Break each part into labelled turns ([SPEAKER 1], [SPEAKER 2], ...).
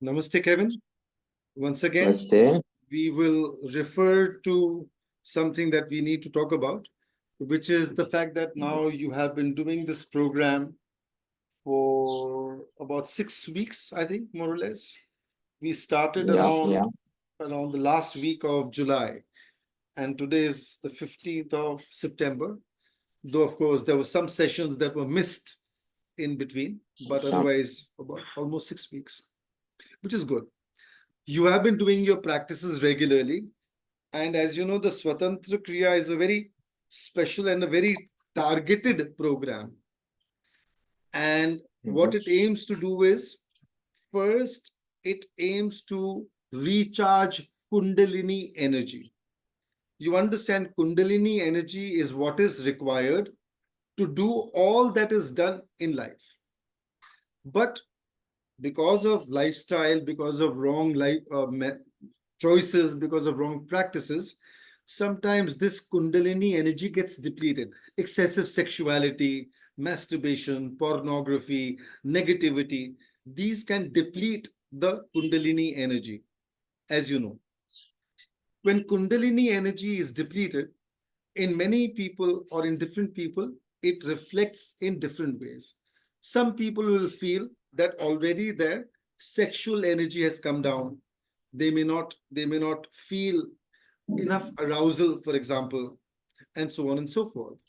[SPEAKER 1] Namaste, Kevin. Once again,
[SPEAKER 2] Namaste.
[SPEAKER 1] we will refer to something that we need to talk about, which is the fact that now you have been doing this program for about 6 weeks, I think, more or less. We started
[SPEAKER 2] Yeah,
[SPEAKER 1] around the last week of July, and today is the 15th of September. Though, of course, there were some sessions that were missed in between, but otherwise, about almost 6 weeks, which is good. You have been doing your practices regularly. And as you know, the SWA-TANTRA KRIYA is a very special and a very targeted program. And what it aims to do is, first, it aims to recharge Kundalini energy. You understand, Kundalini energy is what is required to do all that is done in life. But because of lifestyle, because of wrong life choices, because of wrong practices, sometimes this Kundalini energy gets depleted. Excessive sexuality, masturbation, pornography, negativity, these can deplete the Kundalini energy, as you know. When Kundalini energy is depleted, in many people or in different people, it reflects in different ways. Some people will feel that already their sexual energy has come down. They may not feel enough arousal, for example, and so on and so forth.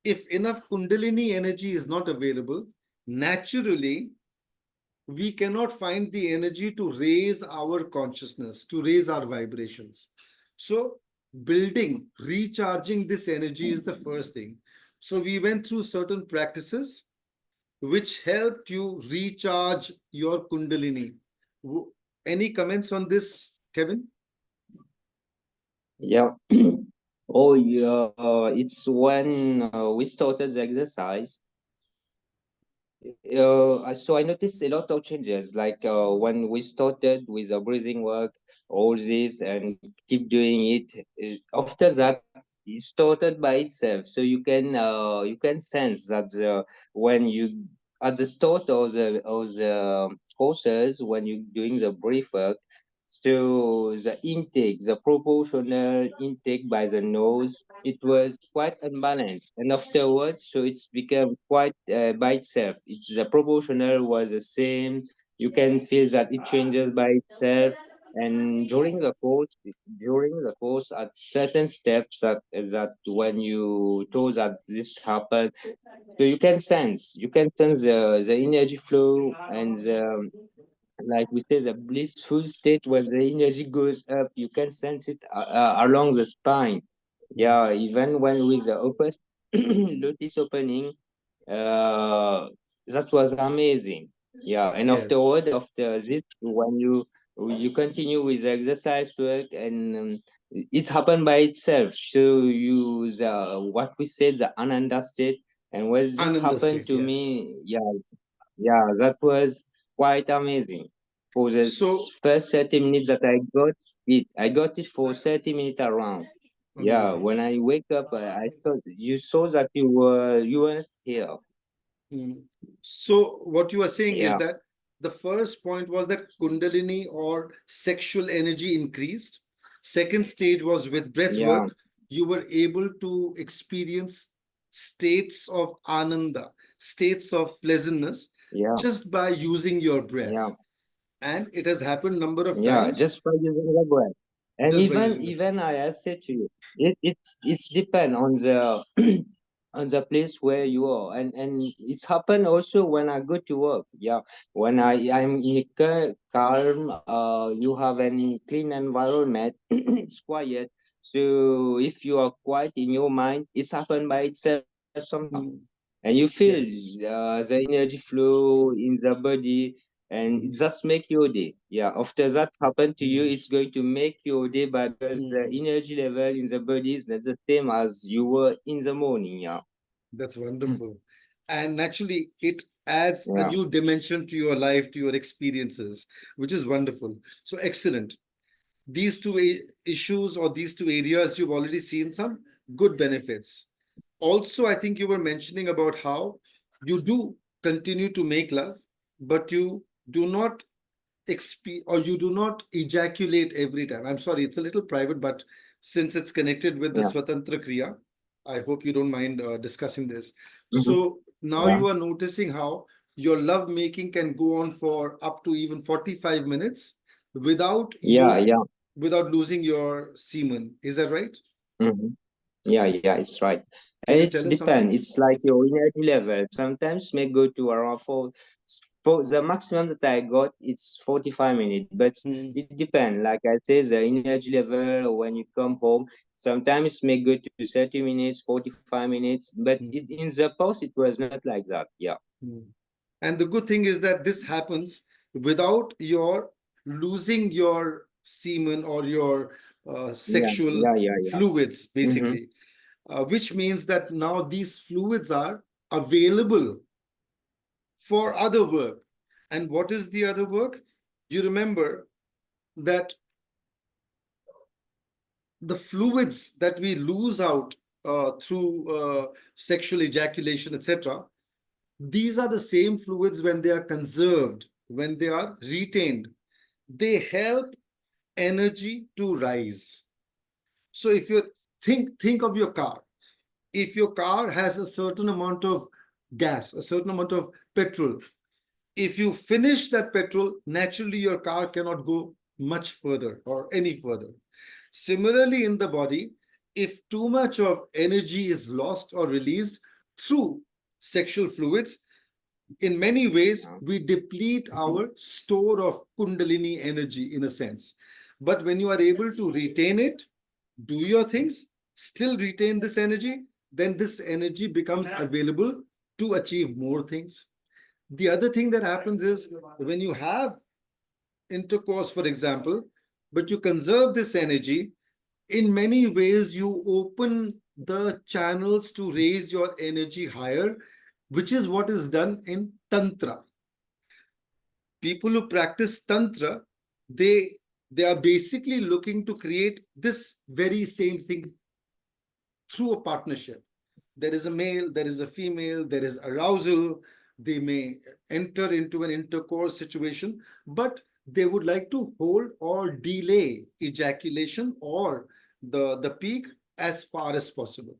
[SPEAKER 1] If enough Kundalini energy is not available, naturally, we cannot find the energy to raise our consciousness, to raise our vibrations. So recharging this energy is the first thing. So we went through certain practices which helped you recharge your Kundalini. Any comments on this, Kevin?
[SPEAKER 2] yeah. Oh, yeah. It's when we started the exercise. So I noticed a lot of changes, like when we started with the breathing work, all this, and keep doing it. After that, it started by itself. So you can sense that when you at the start of the courses, when you're doing the brief work, so the intake, the proportional intake by the nose, it was quite unbalanced, and afterwards, so it's become quite by itself. It's the proportional was the same. You can feel that it changes by itself, and during the course, at certain steps that when you told that this happened, so you can sense the energy flow and the like we say, the blissful state where the energy goes up. You can sense it along the spine. Yeah, even when with the lotus opening, that was amazing. Yeah, and
[SPEAKER 1] Yes.
[SPEAKER 2] after this, when you continue with the exercise work, and it's happened by itself. So what we said, the Ananda state, and when this
[SPEAKER 1] Ananda
[SPEAKER 2] happened
[SPEAKER 1] state,
[SPEAKER 2] to
[SPEAKER 1] yes.
[SPEAKER 2] me, yeah, that was quite amazing. For the
[SPEAKER 1] So
[SPEAKER 2] first 30 minutes that I got it for 30 minutes around. Yeah,
[SPEAKER 1] amazing.
[SPEAKER 2] when I wake up, I thought you saw that you weren't here.
[SPEAKER 1] So what you are saying is
[SPEAKER 2] Yeah,
[SPEAKER 1] that the first point was that Kundalini or sexual energy increased. Second stage was with breath
[SPEAKER 2] yeah,
[SPEAKER 1] work. You were able to experience states of Ananda, states of pleasantness,
[SPEAKER 2] yeah,
[SPEAKER 1] just by using your
[SPEAKER 2] yeah,
[SPEAKER 1] breath. And it has happened number of
[SPEAKER 2] yeah.
[SPEAKER 1] times
[SPEAKER 2] Just by using the breath, and
[SPEAKER 1] just by using the breath.
[SPEAKER 2] even I said to you, it's depend on the on the place where you are, and it's happened also when I go to work. Yeah, when I'm in a calm, you have any clean environment, it's quiet. So if you are quiet in your mind, it's happened by itself somehow, and you feel
[SPEAKER 1] Yes.
[SPEAKER 2] the energy flow in the body, and it just make your day. Yeah, after that happen to you, it's going to make your day, but because the energy level in the body is not the same as you were in the morning. Yeah.
[SPEAKER 1] That's wonderful. And naturally, it adds a
[SPEAKER 2] Yeah,
[SPEAKER 1] new dimension to your life, to your experiences, which is wonderful. So excellent. These two issues or these two areas, you've already seen some good benefits. Also, I think you were mentioning about how you do continue to make love, but you do not or you do not ejaculate every time. I'm sorry, it's a little private, but since it's connected with the
[SPEAKER 2] Yeah.
[SPEAKER 1] SWA-TANTRA KRIYA, I hope you don't mind discussing this.
[SPEAKER 2] Hmm.
[SPEAKER 1] So now
[SPEAKER 2] Yeah.
[SPEAKER 1] you are noticing how your love making can go on for up to even 45 minutes without
[SPEAKER 2] Yeah.
[SPEAKER 1] you,
[SPEAKER 2] Yeah.
[SPEAKER 1] without losing your semen. Is that right?
[SPEAKER 2] Hmm. Yeah, yeah, it's right.
[SPEAKER 1] Can
[SPEAKER 2] And
[SPEAKER 1] you
[SPEAKER 2] it's
[SPEAKER 1] tell us
[SPEAKER 2] depend.
[SPEAKER 1] something?
[SPEAKER 2] It's like your energy level. Sometimes may go to around for the maximum that I got, it's 45 minutes. But
[SPEAKER 1] Hmm.
[SPEAKER 2] it depends. Like I say, the energy level when you come home, sometimes may go to 30 minutes, 45 minutes. But in the past, it was not like that. Yeah.
[SPEAKER 1] Hmm. And the good thing is that this happens without your losing your semen or your
[SPEAKER 2] Yeah,
[SPEAKER 1] sexual
[SPEAKER 2] yeah, yeah, yeah.
[SPEAKER 1] fluids,
[SPEAKER 2] Mm-hmm.
[SPEAKER 1] basically, which means that now these fluids are available for other work. And what is the other work? You remember that the fluids that we lose out through sexual ejaculation, etc., these are the same fluids when they are conserved, when they are retained. They help energy to rise. So if you think of your car, if your car has a certain amount of gas, a certain amount of petrol, if you finish that petrol, naturally your car cannot go much further or any further. Similarly, in the body, if too much of energy is lost or released through sexual fluids, in many ways,
[SPEAKER 2] Yeah.
[SPEAKER 1] we deplete our store of Kundalini energy in a sense. But when you are able to retain it, do your things, still retain this energy, then this energy becomes available to achieve more things. The other thing that happens is when you have intercourse, for example, but you conserve this energy, in many ways you open the channels to raise your energy higher, which is what is done in Tantra. People who practice Tantra, they they are basically looking to create this very same thing through a partnership. There is a male, there is a female, there is arousal. They may enter into an intercourse situation, but they would like to hold or delay ejaculation or the peak as far as possible.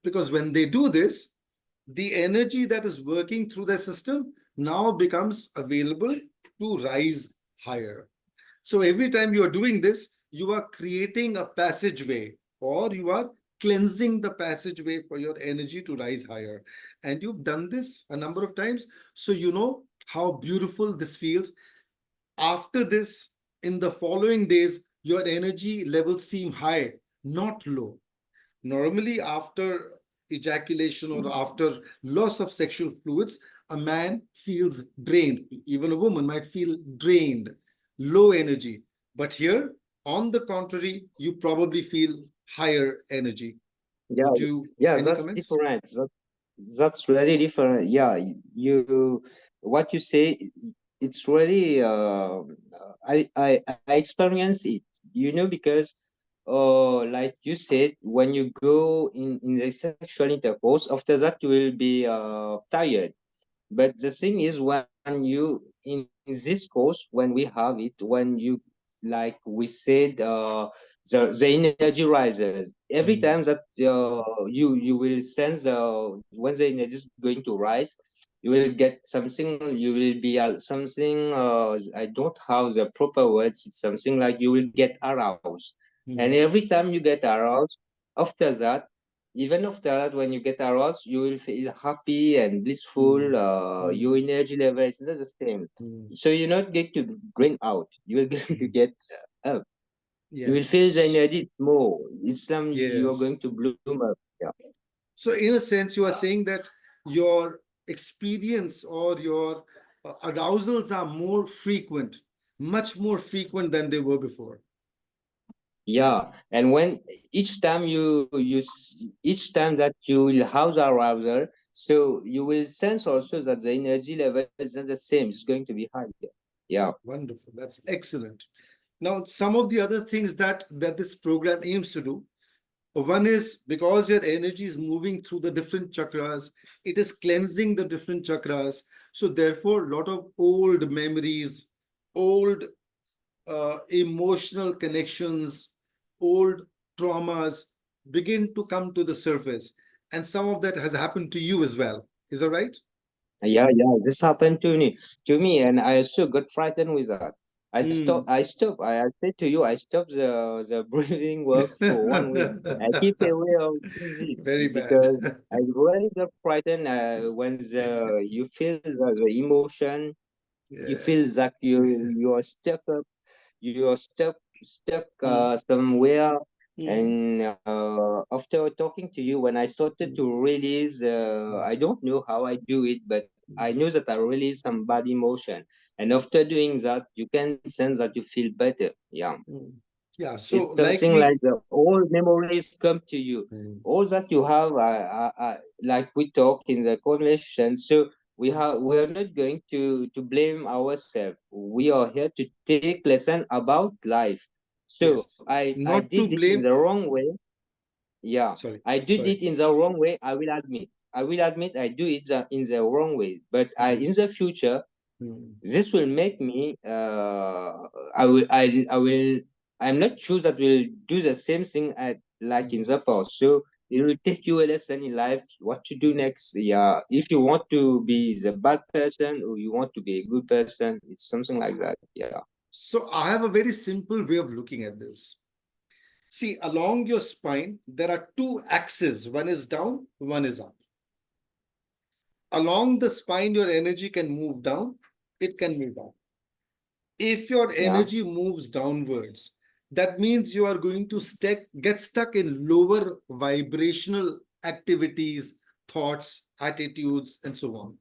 [SPEAKER 1] Because when they do this, the energy that is working through the system now becomes available to rise higher. So every time you are doing this, you are creating a passageway or you are cleansing the passageway for your energy to rise higher. And you've done this a number of times. So you know how beautiful this feels. After this, in the following days, your energy levels seem high, not low. Normally, after ejaculation or after loss of sexual fluids, a man feels drained. Even a woman might feel drained, low energy. But here, on the contrary, you probably feel higher energy.
[SPEAKER 2] Yeah,
[SPEAKER 1] Would you,
[SPEAKER 2] yeah,
[SPEAKER 1] any
[SPEAKER 2] that's
[SPEAKER 1] comments?
[SPEAKER 2] different. That's really different. Yeah, you what you say, it's really I experience it. Because like you said, when you go in the sexual intercourse, after that you will be tired. But the thing is, when you in this course, when we have it, when you like we said, the energy rises every
[SPEAKER 1] Mm,
[SPEAKER 2] time that you will sense when the energy is going to rise, you will get something. You will be something. I don't have the proper words. It's something like you will get aroused, and
[SPEAKER 1] mm,
[SPEAKER 2] every time you get aroused, after that, even after that, when you get aroused, you will feel happy and blissful.
[SPEAKER 1] mm,
[SPEAKER 2] Your
[SPEAKER 1] mm,
[SPEAKER 2] energy level is not the same.
[SPEAKER 1] mm.
[SPEAKER 2] So you're not going to drain out. You will going to
[SPEAKER 1] Mm.
[SPEAKER 2] get up. You will
[SPEAKER 1] Yes.
[SPEAKER 2] feel the energy more. It's some you are
[SPEAKER 1] Yes.
[SPEAKER 2] going to bloom up. Yeah.
[SPEAKER 1] So, in a sense, you are saying that your experience or your arousals are more frequent, much more frequent than they were before.
[SPEAKER 2] Yeah, and when each time that you will have the arousal, so you will sense also that the energy level is not the same. It's going to be higher. Yeah.
[SPEAKER 1] Wonderful. That's excellent. Now, some of the other things that this program aims to do. One is because your energy is moving through the different chakras, it is cleansing the different chakras. So, therefore, a lot of old memories, old emotional connections, old traumas begin to come to the surface. And some of that has happened to you as well. Is that right?
[SPEAKER 2] Yeah, this happened to me, and I also got frightened with that.
[SPEAKER 1] Mm.
[SPEAKER 2] I stopped. I said to you, I stopped the breathing work for 1 week. I keep away of this
[SPEAKER 1] Very bad.
[SPEAKER 2] because I really got frightened when you feel the emotion, you feel
[SPEAKER 1] Yes.
[SPEAKER 2] that you are stuck up, you are stuck
[SPEAKER 1] Mm.
[SPEAKER 2] somewhere.
[SPEAKER 1] Mm.
[SPEAKER 2] And after talking to you, when I started
[SPEAKER 1] Mm.
[SPEAKER 2] to release, I don't know how I do it, but I know that I release some bad emotion. And after doing that, you can sense that you feel better. Yeah.
[SPEAKER 1] Mm. Yeah. So,
[SPEAKER 2] It's
[SPEAKER 1] like
[SPEAKER 2] something
[SPEAKER 1] we.
[SPEAKER 2] like the old memories come to you.
[SPEAKER 1] Mm.
[SPEAKER 2] All that you have, like we talk in the conversation. So we are not going to blame ourselves. We are here to take lesson about life. So
[SPEAKER 1] Yes.
[SPEAKER 2] I
[SPEAKER 1] Not
[SPEAKER 2] did
[SPEAKER 1] to
[SPEAKER 2] it in
[SPEAKER 1] blame.
[SPEAKER 2] the wrong way. Yeah,
[SPEAKER 1] Sorry.
[SPEAKER 2] I did
[SPEAKER 1] Sorry.
[SPEAKER 2] it in the wrong way. I will admit. I will admit I do it in the wrong way. But
[SPEAKER 1] Mm.
[SPEAKER 2] in the future,
[SPEAKER 1] Mm.
[SPEAKER 2] this will make me I will I'm not sure that we'll do the same thing like in
[SPEAKER 1] Mm.
[SPEAKER 2] the past. So it will take you a lesson in life what to do next. Yeah, if you want to be the bad person or you want to be a good person, it's something like that. Yeah.
[SPEAKER 1] So, I have a very simple way of looking at this. See, along your spine, there are two axes. One is down, one is up. Along the spine, your energy can move down, it can move up. If your
[SPEAKER 2] Yeah.
[SPEAKER 1] energy moves downwards, that means you are going to get stuck in lower vibrational activities, thoughts, attitudes, and so on.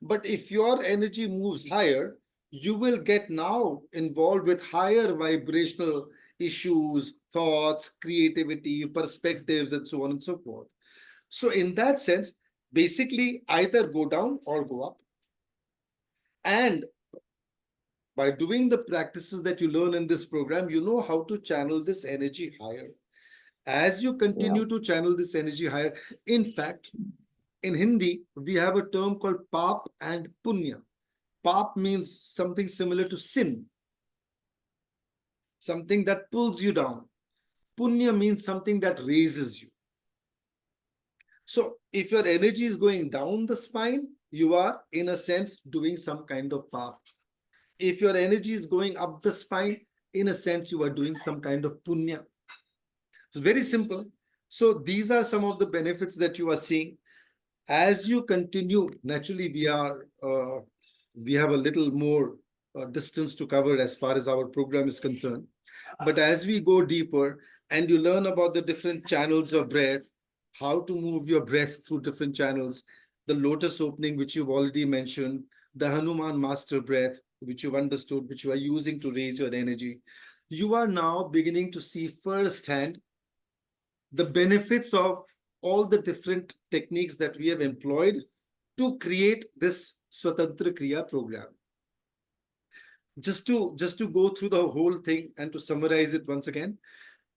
[SPEAKER 1] But if your energy moves higher, you will get now involved with higher vibrational issues, thoughts, creativity, perspectives, and so on and so forth. So, in that sense, basically either go down or go up. And by doing the practices that you learn in this program, you know how to channel this energy higher. As you
[SPEAKER 2] Yeah.
[SPEAKER 1] continue to channel this energy higher, in fact, in Hindi, we have a term called pap and punya. Pap means something similar to sin, something that pulls you down. Punya means something that raises you. So, if your energy is going down the spine, you are, in a sense, doing some kind of pap. If your energy is going up the spine, in a sense, you are doing some kind of punya. It's very simple. So these are some of the benefits that you are seeing. As you continue, naturally, we have a little more distance to cover as far as our program is concerned. But as we go deeper and you learn about the different channels of breath, how to move your breath through different channels, the lotus opening, which you've already mentioned, the Hanuman master breath, which you've understood, which you are using to raise your energy, you are now beginning to see firsthand the benefits of all the different techniques that we have employed to create this SWA-TANTRA KRIYA program. Just to go through the whole thing and to summarize it once again,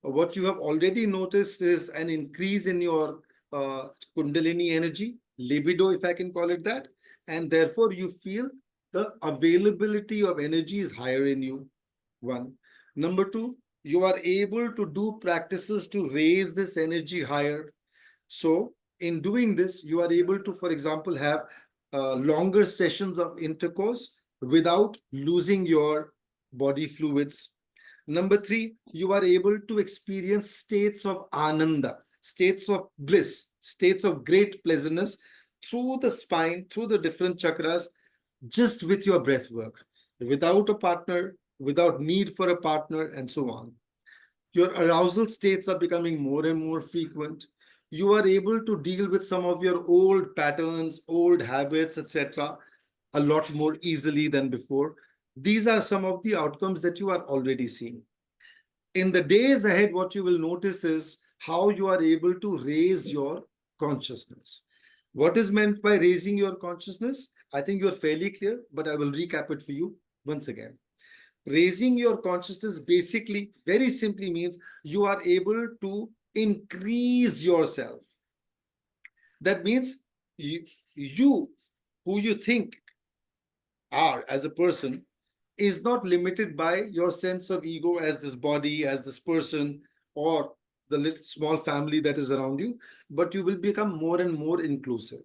[SPEAKER 1] what you have already noticed is an increase in your Kundalini energy, libido, if I can call it that, and therefore you feel the availability of energy is higher in you. One. Number two, you are able to do practices to raise this energy higher. So, in doing this, you are able to, for example, have longer sessions of intercourse without losing your body fluids. Number three, you are able to experience states of Ananda, states of bliss, states of great pleasantness through the spine, through the different chakras, just with your breath work, without a partner, without need for a partner, and so on. Your arousal states are becoming more and more frequent. You are able to deal with some of your old patterns, old habits, etc., a lot more easily than before. These are some of the outcomes that you are already seeing. In the days ahead, what you will notice is how you are able to raise your consciousness. What is meant by raising your consciousness? I think you're fairly clear, but I will recap it for you once again. Raising your consciousness basically, very simply means you are able to increase yourself. That means you who you think are as a person, is not limited by your sense of ego as this body, as this person, or the little small family that is around you, but you will become more and more inclusive.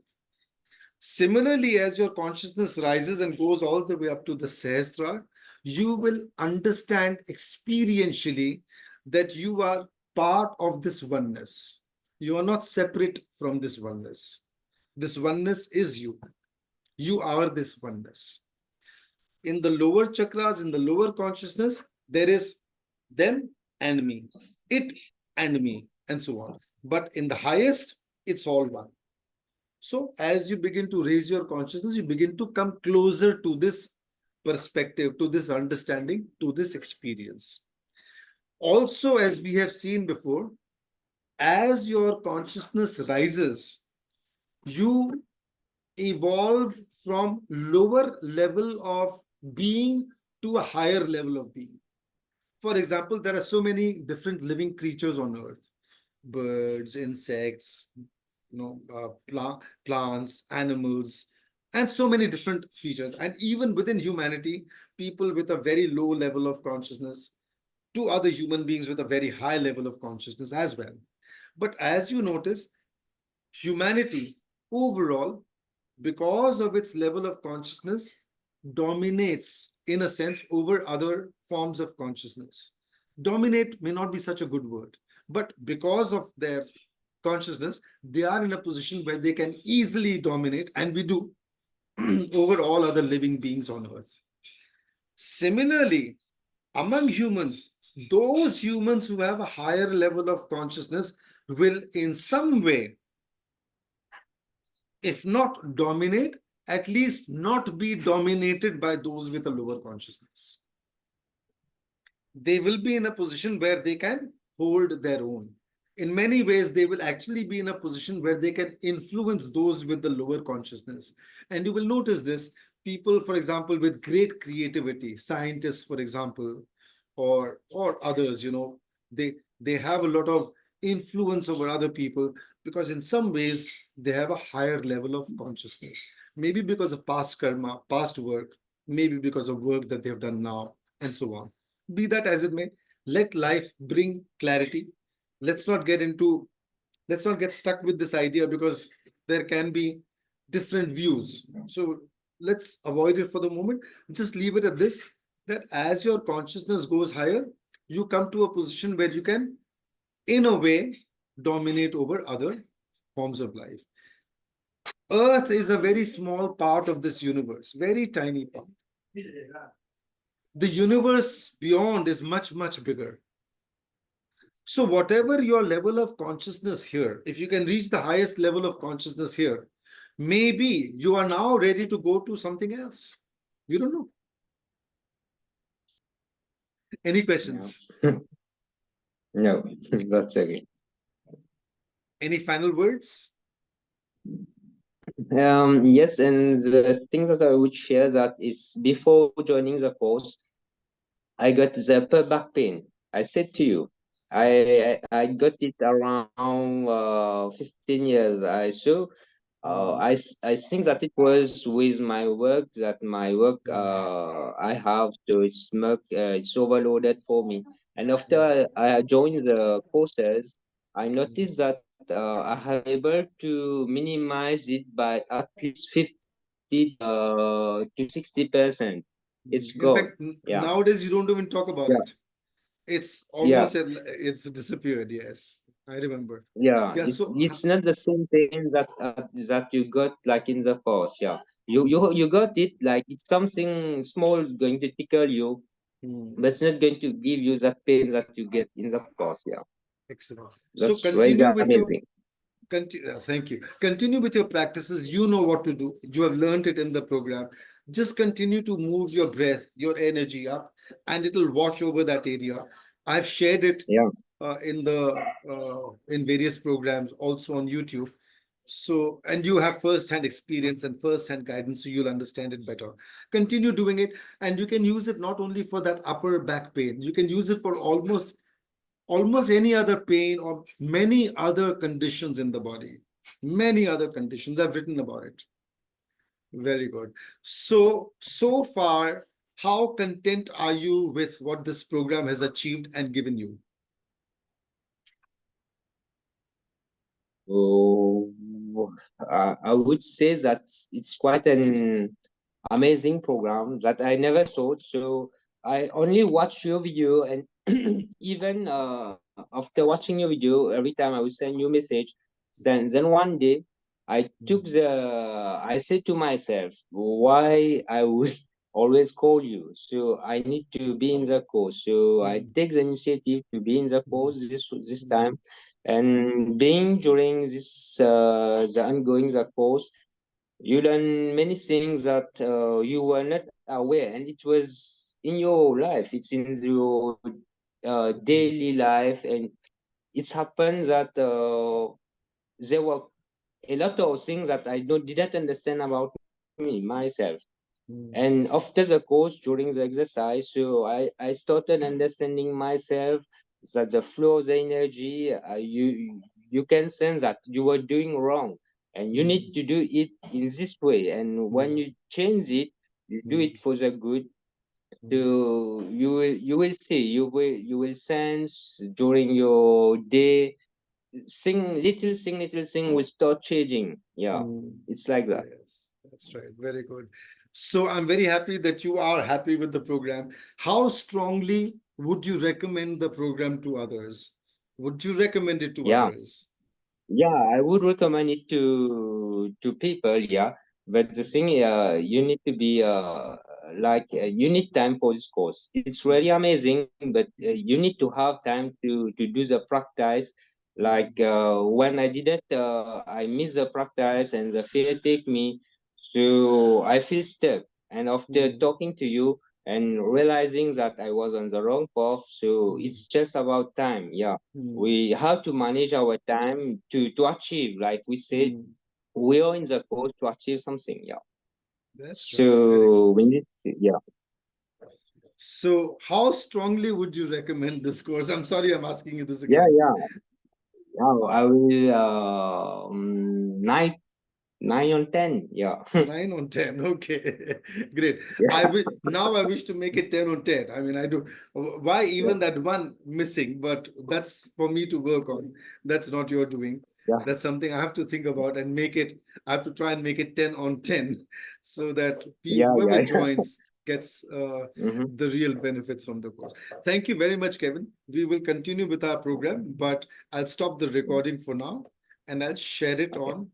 [SPEAKER 1] Similarly, as your consciousness rises and goes all the way up to the Sahasrara, you will understand experientially that you are part of this oneness. You are not separate from this oneness. This oneness is you. You are this oneness. In the lower chakras, in the lower consciousness, there is them and me, it and me, and so on. But in the highest, it's all one. So as you begin to raise your consciousness, you begin to come closer to this perspective, to this understanding, to this experience. Also, as we have seen before, as your consciousness rises, you evolve from lower level of being to a higher level of being. For example, there are so many different living creatures on earth: birds, insects, plants, animals, and so many different features. And even within humanity, people with a very low level of consciousness to other human beings with a very high level of consciousness as well. But as you notice, humanity overall, because of its level of consciousness, dominates in a sense over other forms of consciousness. Dominate may not be such a good word, but because of their consciousness, they are in a position where they can easily dominate, and we do, over all other living beings on earth. Similarly, among humans, those humans who have a higher level of consciousness will in some way, if not dominate, at least not be dominated by those with a lower consciousness. They will be in a position where they can hold their own. In many ways, they will actually be in a position where they can influence those with the lower consciousness. And you will notice this, people, for example, with great creativity, scientists, for example, or others, they have a lot of influence over other people because in some ways they have a higher level of consciousness. Maybe because of past karma, past work, maybe because of work that they have done now, and so on. Be that as it may, let life bring clarity. Let's not get stuck with this idea because there can be different views. So let's avoid it for the moment. Just leave it at this, that as your consciousness goes higher, you come to a position where you can, in a way, dominate over other forms of life. Earth is a very small part of this universe, very tiny part. The universe beyond is much, much bigger. So whatever your level of consciousness here, if you can reach the highest level of consciousness here, maybe you are now ready to go to something else. You don't know. Any questions?
[SPEAKER 2] No, that's okay.
[SPEAKER 1] Any final words?
[SPEAKER 2] Yes, and the thing that I would share that it's before joining the course, I got the upper back pain. I said to you, I got it around 15 years. I think that it was with my work that my work I have so it's overloaded for me. And after I joined the courses, I noticed that I am able to minimize it by at least 50 to 60%. It's
[SPEAKER 1] In
[SPEAKER 2] gone.
[SPEAKER 1] fact,
[SPEAKER 2] Yeah.
[SPEAKER 1] nowadays you don't even talk about
[SPEAKER 2] Yeah.
[SPEAKER 1] it. It's
[SPEAKER 2] Yeah.
[SPEAKER 1] almost, it's disappeared. Yes, I remember.
[SPEAKER 2] Yeah,
[SPEAKER 1] Yeah, so
[SPEAKER 2] it's not the same thing that you got like in the past. Yeah, you got it like it's something small going to tickle you, but it's not going to give you that pain that you get in the past. Yeah,
[SPEAKER 1] excellent. So
[SPEAKER 2] that's really amazing.
[SPEAKER 1] thank you. Continue with your practices. You know what to do. You have learned it in the program. Just continue to move your breath, your energy up, and it'll wash over that area. I've shared it
[SPEAKER 2] Yeah,
[SPEAKER 1] in various programs, also on YouTube. So, and you have first-hand experience and first-hand guidance, so you'll understand it better. Continue doing it, and you can use it not only for that upper back pain. You can use it for almost any other pain or many other conditions in the body. Many other conditions. I've written about it. Very good. So far, How content are you with what this program has achieved and given you?
[SPEAKER 2] Oh, I would say that it's quite an amazing program that I never thought. So I only watch your video, and even after watching your video, every time I will send you message. Then one day I said to myself, why I would always call you. So I need to be in the course. So I take the initiative to be in the course this time, and being during this the ongoing the course, you learn many things that you were not aware, and it was in your life, it's in your daily life, and it's happened that there were a lot of things that I didn't understand about me myself. And after the course, during the exercise, so I started understanding myself, that the flow of the energy, you can sense that you were doing wrong, and you need to do it in this way. And when you change it, you do it for the good. So you will see, you will sense during your day, little thing will start changing. Yeah, it's like that.
[SPEAKER 1] Yes, that's right. Very good. So I'm very happy that you are happy with the program. How strongly would you recommend the program to others? Would you recommend it to
[SPEAKER 2] Yeah.
[SPEAKER 1] others?
[SPEAKER 2] Yeah, I would recommend it to people, yeah. But the thing, you need to be you need time for this course. It's really amazing, but you need to have time to do the practice. Like when I did it, I missed the practice and the fear take me, so I feel stuck. And after talking to you and realizing that I was on the wrong path, so it's just about time, yeah. We have to manage our time to achieve, like we said, we are in the course to achieve something, yeah.
[SPEAKER 1] That's right. Very good.
[SPEAKER 2] So we need to, yeah.
[SPEAKER 1] So how strongly would you recommend this course? I'm sorry I'm asking you this
[SPEAKER 2] Yeah,
[SPEAKER 1] again.
[SPEAKER 2] yeah, yeah, I will 9 on 10, yeah.
[SPEAKER 1] 9 on 10. Okay, great.
[SPEAKER 2] Yeah,
[SPEAKER 1] I wish to make it 10 on 10. I mean, I do. Why
[SPEAKER 2] yeah,
[SPEAKER 1] even that one missing? But that's for me to work on. That's not your doing.
[SPEAKER 2] yeah,
[SPEAKER 1] That's something I have to think about and make it. I have to try and make it 10 on 10 so that
[SPEAKER 2] yeah,
[SPEAKER 1] whoever
[SPEAKER 2] yeah.
[SPEAKER 1] joins gets
[SPEAKER 2] Hmm.
[SPEAKER 1] the real benefits from the course. Thank you very much, Kevin. We will continue with our program, but I'll stop the recording for now and I'll share it
[SPEAKER 2] Okay,
[SPEAKER 1] on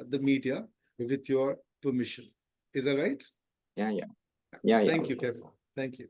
[SPEAKER 1] the media with your permission. Is that right?
[SPEAKER 2] yeah, yeah, yeah, yeah.
[SPEAKER 1] Thank you, Kevin. Thank you.